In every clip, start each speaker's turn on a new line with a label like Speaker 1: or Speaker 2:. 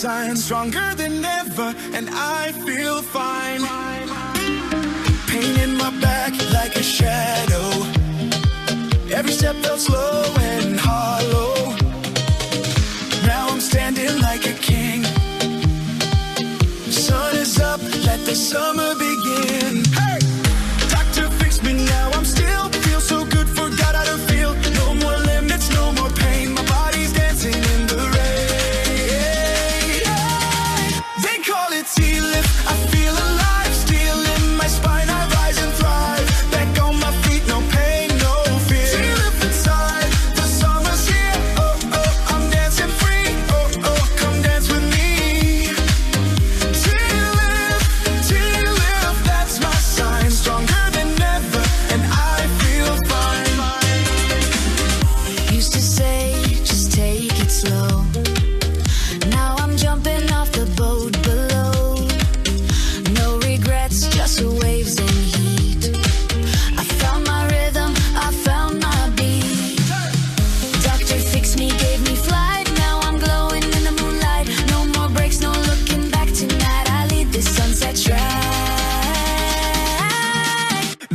Speaker 1: sign, stronger than ever, and I feel fine. Pain in my back like a shadow. Every step felt slow and hollow. Now I'm standing like a king. Sun is up, let the summer begin. Hey! Doctor fixed me now, I'm still feel so good, forgot how to feel. No more limits, no more pain, my body's dancing in the rain. They call it T-lift, I feel alive, still in my spine, I rise and thrive. Back on my feet, no pain, no fear. T-lift inside, the summer's here. Oh, oh, I'm dancing free. Oh, oh, come dance with me. T-lift, that's my sign. Stronger than ever, and I feel fine.
Speaker 2: Used to say, just take it slow. Now I'm jumping off the boat below. No regrets, just waves and heat. I found my rhythm, I found my beat. Doctor fixed me, gave me flight. Now I'm glowing in the moonlight. No more breaks, no looking back. Tonight I lead this sunset track.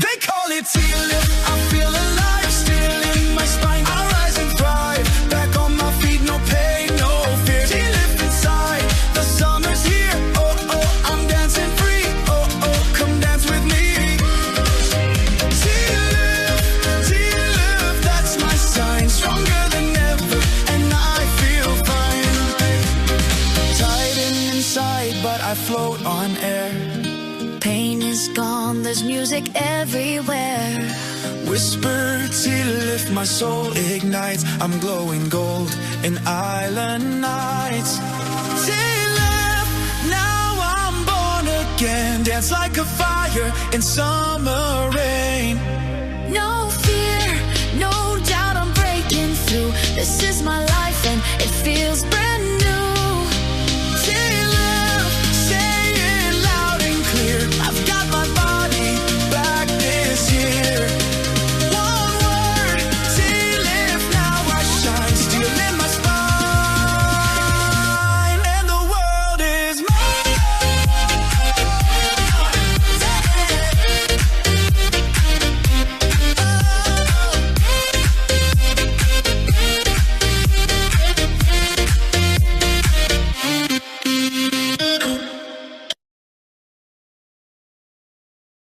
Speaker 1: They call it T-lift, I feel alive, still in my spine, I rise and thrive. Back on my feet, no pain, no fear. T-lift inside, the summer's here. Oh, oh, I'm dancing free. Oh, oh, come dance with me. T-lift, that's my sign. Stronger than ever, and I feel fine. Tighten inside, but I float on air.
Speaker 2: Pain is gone, there's music everywhere.
Speaker 1: Whisper T-lift, my soul ignites. I'm glowing gold in island nights. T-lift, now I'm born again. Dance like a fire in summer rain.
Speaker 2: No